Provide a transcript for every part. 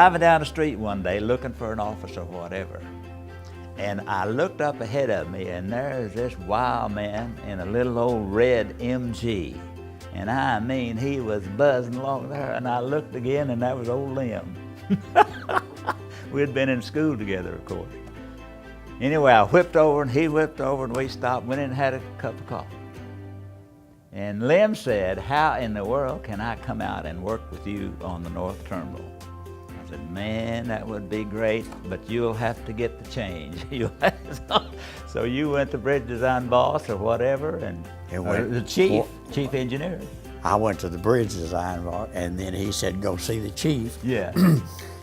driving down the street one day looking for an office or whatever. And I looked up ahead of me, and there's this wild man in a little old red MG. And I mean, he was buzzing along there, and I looked again, and that was old Lim. We had been in school together, of course. Anyway, I whipped over, and he whipped over, and we stopped, went in and had a cup of coffee. And Lim said, "How in the world can I come out and work with you on the North Terminal?" I said, "Man, that would be great, but you'll have to get the change." So you went to bridge design boss or whatever, and the chief engineer. I went to the bridge design boss, and then he said, "Go see the chief." Yeah.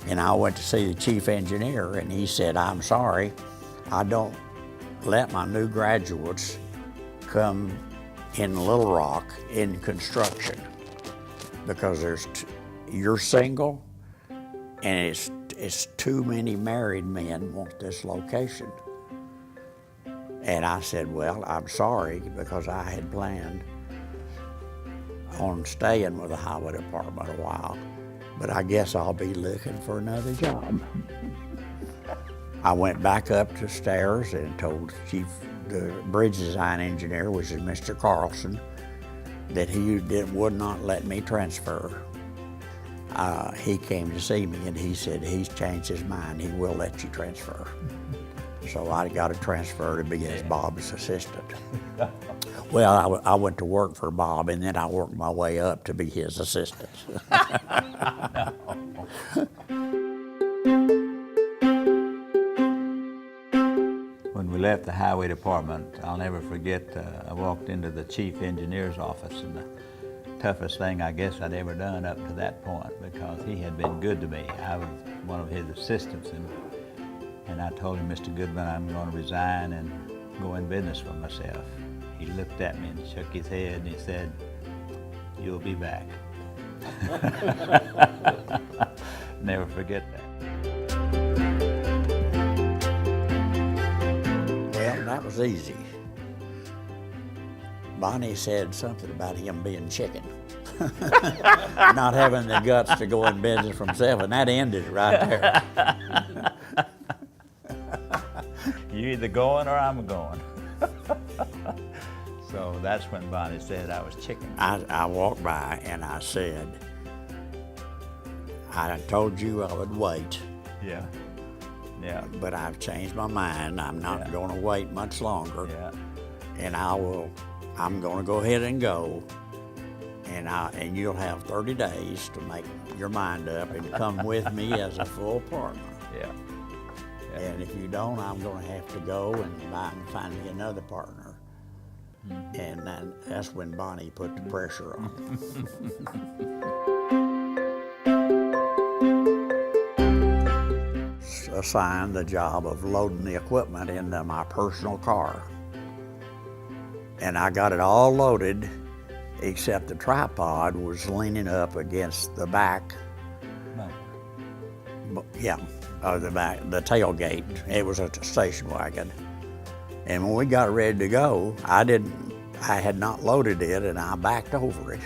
And I went to see the chief engineer, and he said, "I'm sorry, I don't let my new graduates come in Little Rock in construction because you're single, and it's too many married men want this location." And I said, "Well, I'm sorry, because I had planned on staying with the highway department a while, but I guess I'll be looking for another job." I went back up the stairs and told the bridge design engineer, which is Mr. Carlson, that he would not let me transfer. He came to see me, and he said he's changed his mind. He will let you transfer. So I got a transfer to be his Bob's assistant. Well, I went to work for Bob, and then I worked my way up to be his assistant. When we left the highway department, I'll never forget, I walked into the chief engineer's office, and the toughest thing I guess I'd ever done up to that point, because he had been good to me. I was one of his assistants, and I told him, "Mr. Goodman, I'm going to resign and go in business for myself." He looked at me and shook his head, and he said, "You'll be back." Never forget that. Well, that was easy. Bonnie said something about him being chicken. Not having the guts to go in business for himself, and that ended right there. You either going or I'm going. So that's when Bonnie said I was chicken. I walked by and I said, "I told you I would wait. Yeah. Yeah. But I've changed my mind. I'm not going to wait much longer. Yeah. And I'm going to go ahead and go. And you'll have 30 days to make your mind up and come with me as a full partner. Yeah. And if you don't, I'm going to have to go and find me another partner." And then that's when Bonnie put the pressure on. Assigned the job of loading the equipment into my personal car. And I got it all loaded, except the tripod was leaning up against the back. The back, the tailgate. It was a station wagon. And when we got ready to go, I had not loaded it, and I backed over it.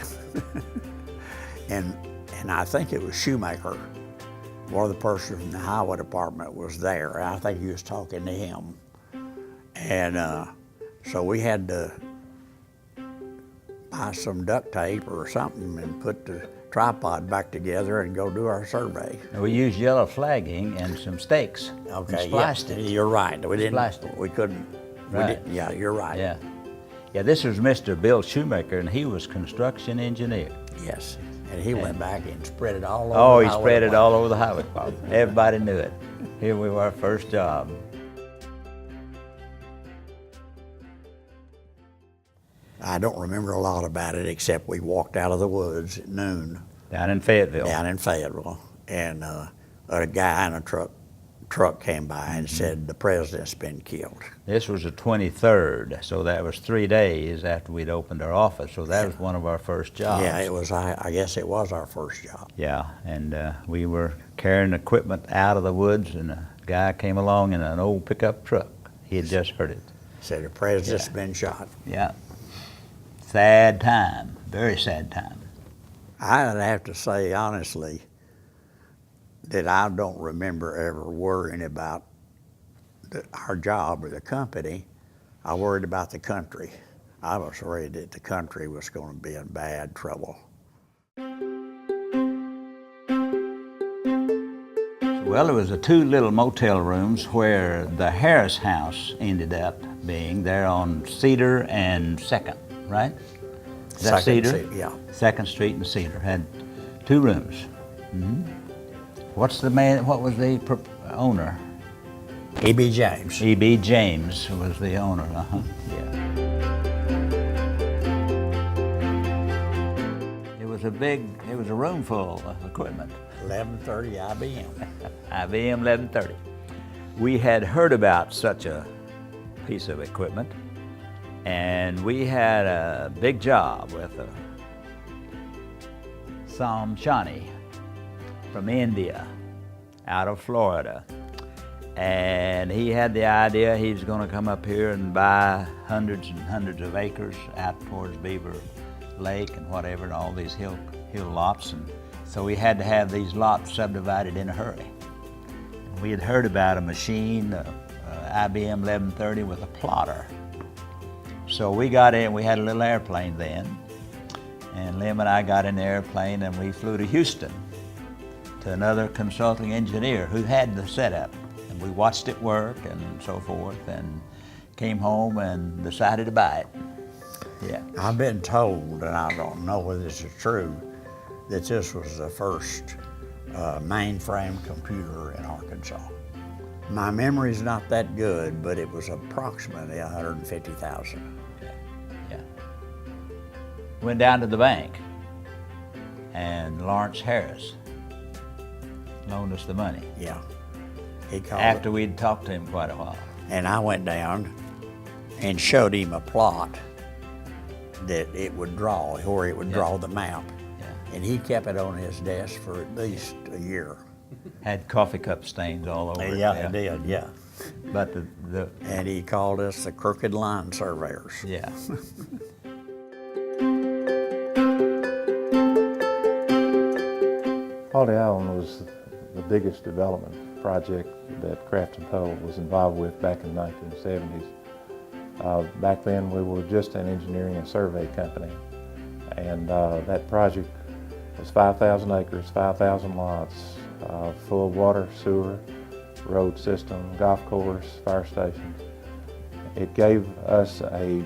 and I think it was Shoemaker, one of the person from the highway department was there. I think he was talking to him. And so we had to buy some duct tape or something and put the tripod back together and go do our survey. We used yellow flagging and some stakes. Okay, and spliced it. You're right. We didn't. Spliced it. We couldn't. Right. We didn't, yeah, you're right. Yeah. Yeah, this was Mr. Bill Shoemaker, and he was construction engineer. Yes. And he went back and spread it all over Oh, the he highway spread it department. all over the highway department. Everybody knew it. Here we were, first job. I don't remember a lot about it, except we walked out of the woods at noon. Down in Fayetteville. Down in Fayetteville. And a guy in a truck came by and said, "The president's been killed." This was the 23rd, so that was 3 days after we'd opened our office, so that was one of our first jobs. Yeah, it was. I guess it was our first job. Yeah, and we were carrying equipment out of the woods, and a guy came along in an old pickup truck. He had just heard it. Said the president's been shot. Yeah. Sad time, very sad time. I'd have to say, honestly, that I don't remember ever worrying about our job or the company. I worried about the country. I was worried that the country was going to be in bad trouble. Well, there was the two little motel rooms where the Harris house ended up being, there on Cedar and 2nd, right? Is that Cedar? Yeah. 2nd Street and Cedar had 2 rooms. Mm-hmm. What was the owner? E.B. James. E.B. James was the owner, yeah. It was a room full of equipment. 1130 IBM. IBM 1130. We had heard about such a piece of equipment, and we had a big job with Samshani from India, out of Florida. And he had the idea he was going to come up here and buy hundreds and hundreds of acres out towards Beaver Lake and whatever, and all these hill lots. And so we had to have these lots subdivided in a hurry. And we had heard about a machine, IBM 1130 with a plotter. So we got in, we had a little airplane then, and Lim and I got in the airplane and we flew to Houston to another consulting engineer who had the setup. And we watched it work and so forth, and came home and decided to buy it. Yeah. I've been told, and I don't know whether this is true, that this was the first mainframe computer in Arkansas. My memory's not that good, but it was approximately 150,000. Yeah. Went down to the bank, and Lawrence Harris loaned us the money. Yeah. He called after we'd talked to him quite a while. And I went down and showed him a plot that it would draw, where it would draw the map. And he kept it on his desk for at least a year. Had coffee cup stains all over it. Yeah, it did, yeah. But and he called us the Crooked Line Surveyors. Yeah. Holiday Island was the biggest development project that Crafton Tull was involved with back in the 1970s. Back then we were just an engineering and survey company, and that project was 5,000 acres, 5,000 lots, full of water, sewer, road system, golf course, fire stations. It gave us a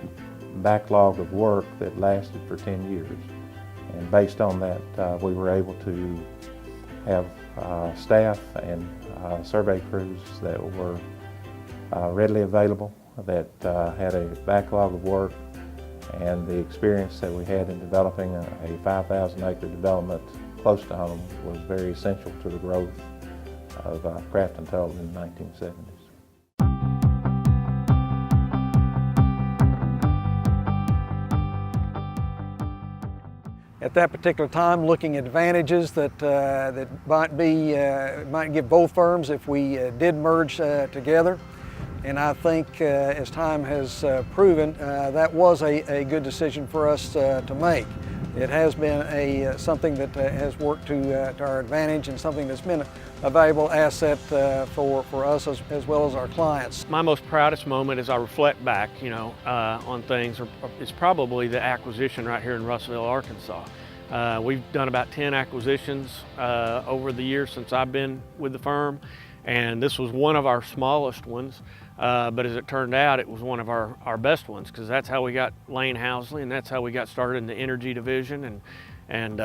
backlog of work that lasted for 10 years. And based on that, we were able to have staff and survey crews that were readily available, that had a backlog of work, and the experience that we had in developing a 5,000 acre development close to home was very essential to the growth of Crafton Tull in the 1970s. At that particular time, looking at advantages that might give both firms if we did merge together. And I think as time has proven, that was a good decision for us to make. It has been something that has worked to our advantage, and something that's been a valuable asset for us as well as our clients. My most proudest moment as I reflect back, on things is probably the acquisition right here in Russellville, Arkansas. We've done about 10 acquisitions over the years since I've been with the firm, and this was one of our smallest ones. But as it turned out, it was one of our best ones, because that's how we got Lane Housley, and that's how we got started in the energy division, and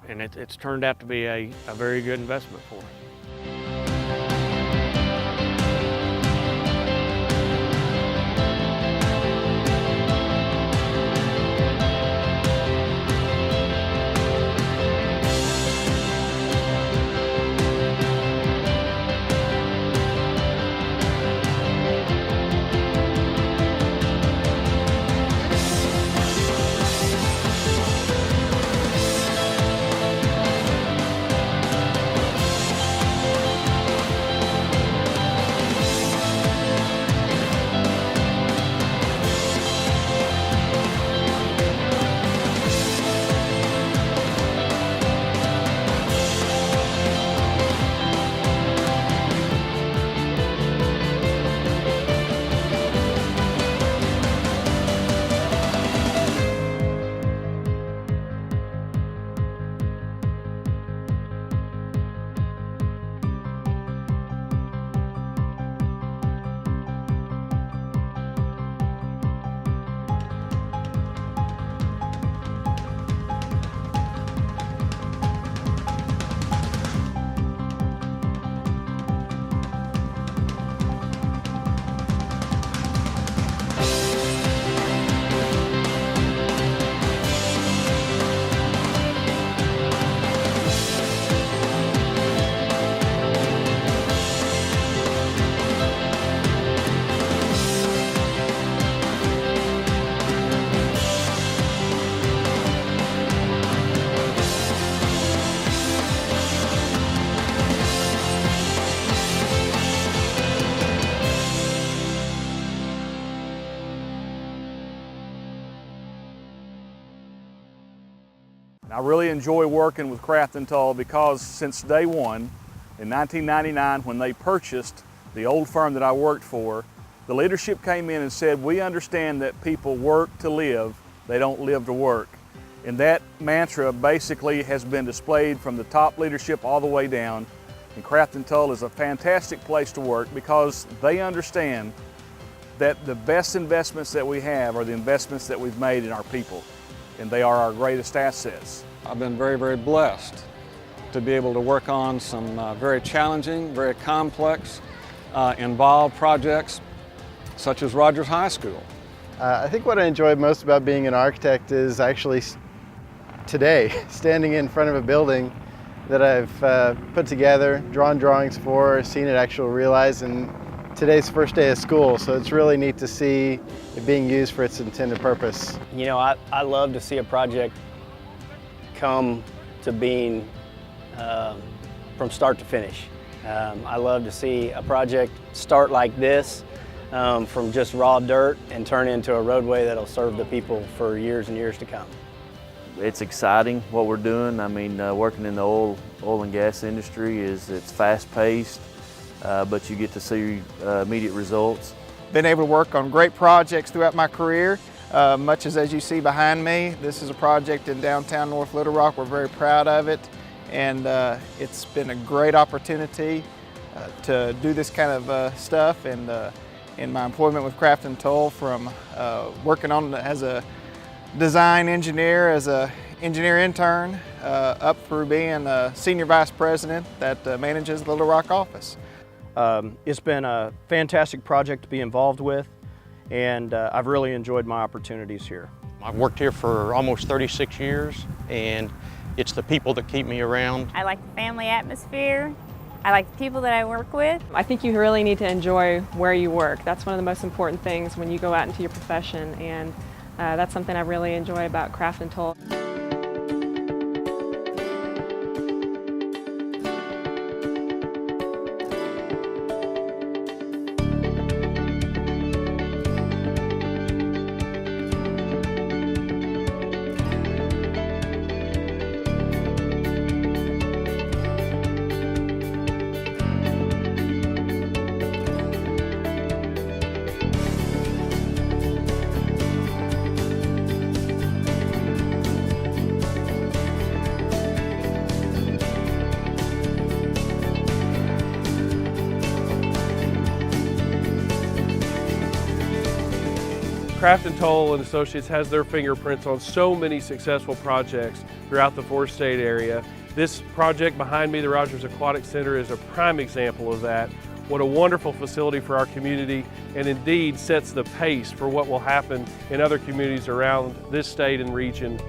it's turned out to be a very good investment for us. I really enjoy working with Crafton Tull because since day one, in 1999, when they purchased the old firm that I worked for, the leadership came in and said, we understand that people work to live, they don't live to work. And that mantra basically has been displayed from the top leadership all the way down. And Crafton Tull is a fantastic place to work because they understand that the best investments that we have are the investments that we've made in our people, and they are our greatest assets. I've been very, very blessed to be able to work on some very challenging, very complex, involved projects such as Rogers High School. I think what I enjoy most about being an architect is actually today standing in front of a building that I've put together, drawn drawings for, seen it actually realized, and today's first day of school, so it's really neat to see it being used for its intended purpose. You know, I love to see a project come to being from start to finish. I love to see a project start like this from just raw dirt and turn into a roadway that'll serve the people for years and years to come. It's exciting what we're doing. I mean, working in the oil and gas industry it's fast-paced, but you get to see immediate results. Been able to work on great projects throughout my career, much as you see behind me. This is a project in downtown North Little Rock. We're very proud of it, and it's been a great opportunity to do this kind of stuff. And in my employment with Crafton Tull, from working on as a design engineer, as a engineer intern, up through being a senior vice president that manages the Little Rock office. It's been a fantastic project to be involved with, and I've really enjoyed my opportunities here. I've worked here for almost 36 years, and it's the people that keep me around. I like the family atmosphere. I like the people that I work with. I think you really need to enjoy where you work. That's one of the most important things when you go out into your profession, and that's something I really enjoy about Crafton Tull. 'Crafton Tull and Associates has their fingerprints on so many successful projects throughout the four-state area. This project behind me, the Rogers Aquatic Center, is a prime example of that. What a wonderful facility for our community, and indeed sets the pace for what will happen in other communities around this state and region.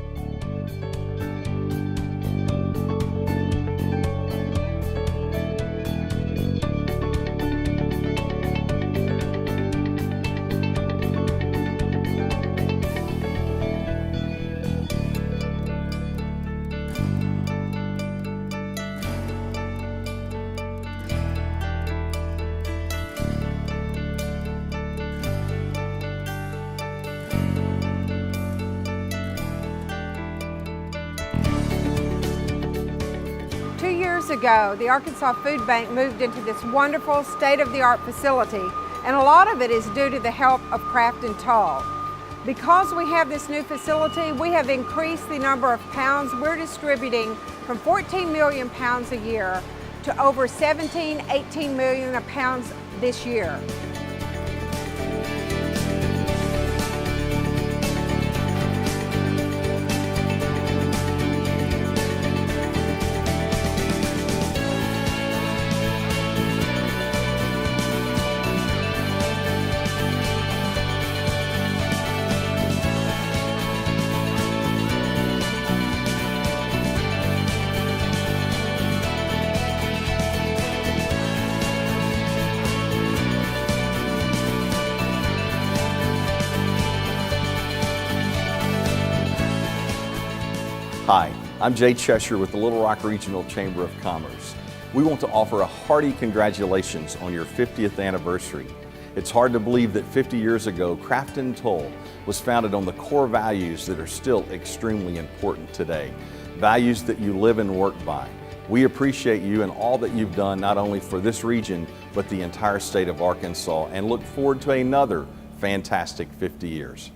Years ago, the Arkansas Food Bank moved into this wonderful state-of-the-art facility, and a lot of it is due to the help of Crafton Tull. Because we have this new facility, we have increased the number of pounds we're distributing from 14 million pounds a year to over 17, 18 million pounds this year. Hi, I'm Jay Cheshire with the Little Rock Regional Chamber of Commerce. We want to offer a hearty congratulations on your 50th anniversary. It's hard to believe that 50 years ago, Crafton Tull was founded on the core values that are still extremely important today. values that you live and work by. We appreciate you and all that you've done, not only for this region, but the entire state of Arkansas, and look forward to another fantastic 50 years.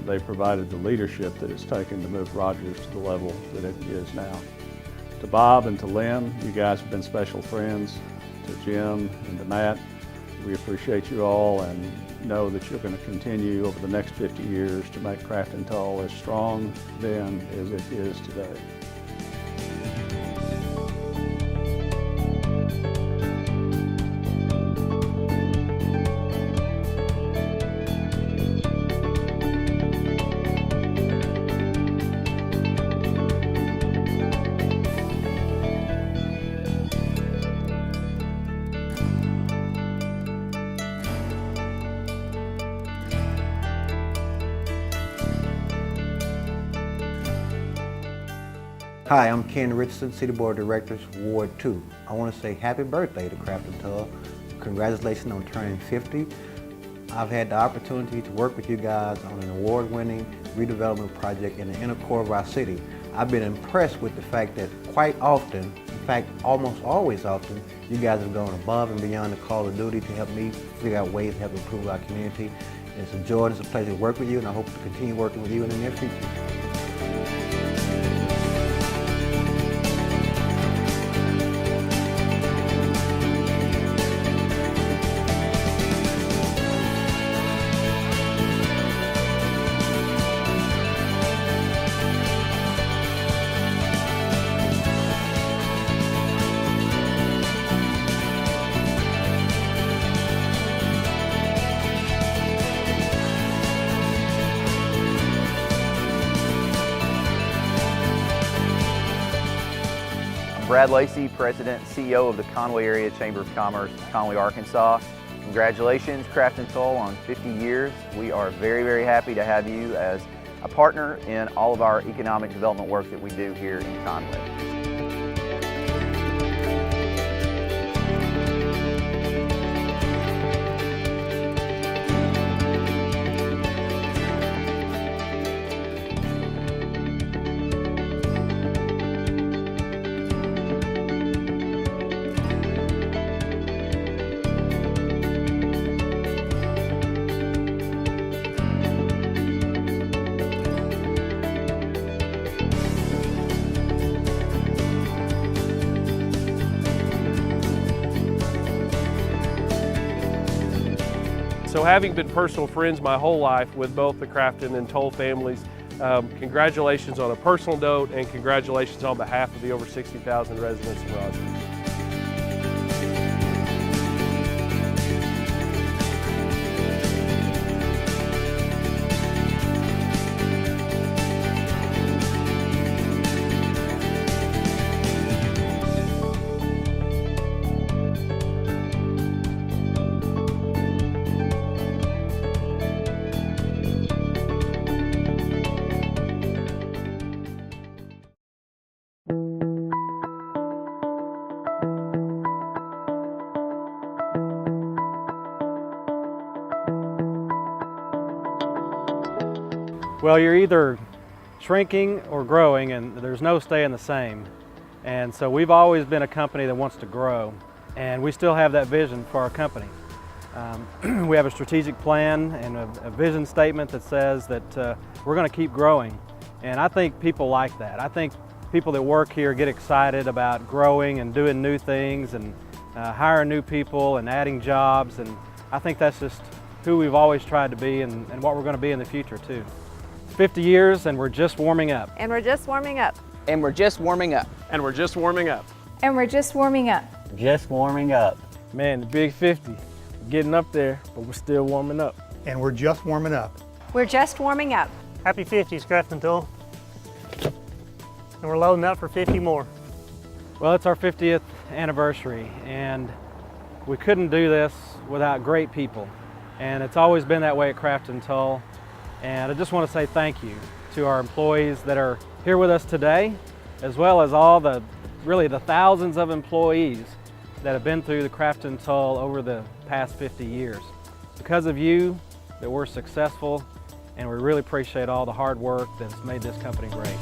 They provided the leadership that it's taken to move Rogers to the level that it is now. To Bob and to Lynn, you guys have been special friends. To Jim and to Matt, we appreciate you all and know that you're going to continue over the next 50 years to make Crafton Tull as strong then as it is today. Hi, I'm Ken Richardson, City Board of Directors, Ward 2. I want to say happy birthday to Crafton Tull. Congratulations on turning 50. I've had the opportunity to work with you guys on an award-winning redevelopment project in the inner core of our city. I've been impressed with the fact that quite often, in fact almost always often, you guys have gone above and beyond the call of duty to help me figure out ways to help improve our community. It's a joy and it's a pleasure to work with you, and I hope to continue working with you in the near future. Brad Lacey, President and CEO of the Conway Area Chamber of Commerce, Conway, Arkansas. Congratulations, Crafton Tull, on 50 years. We are very, very happy to have you as a partner in all of our economic development work that we do here in Conway. So having been personal friends my whole life with both the Crafton and Tull families, congratulations on a personal note and congratulations on behalf of the over 60,000 residents of Rogers. Well, you're either shrinking or growing, and there's no staying the same. And so we've always been a company that wants to grow, and we still have that vision for our company. We have a strategic plan and a vision statement that says that we're going to keep growing, and I think people like that. I think people that work here get excited about growing and doing new things and hiring new people and adding jobs, and I think that's just who we've always tried to be and what we're going to be in the future too. 50 years and we're just warming up. And we're just warming up. And we're just warming up. And we're just warming up. And we're just warming up. Just warming up. Man, the big 50. Getting up there, but we're still warming up. And we're just warming up. We're just warming up. Happy 50s, Crafton Tull. And we're loading up for 50 more. Well, it's our 50th anniversary, and we couldn't do this without great people. And it's always been that way at Crafton Tull. And I just want to say thank you to our employees that are here with us today, as well as all the thousands of employees that have been through the Crafton Tull over the past 50 years. Because of you, that we're successful, and we really appreciate all the hard work that's made this company great.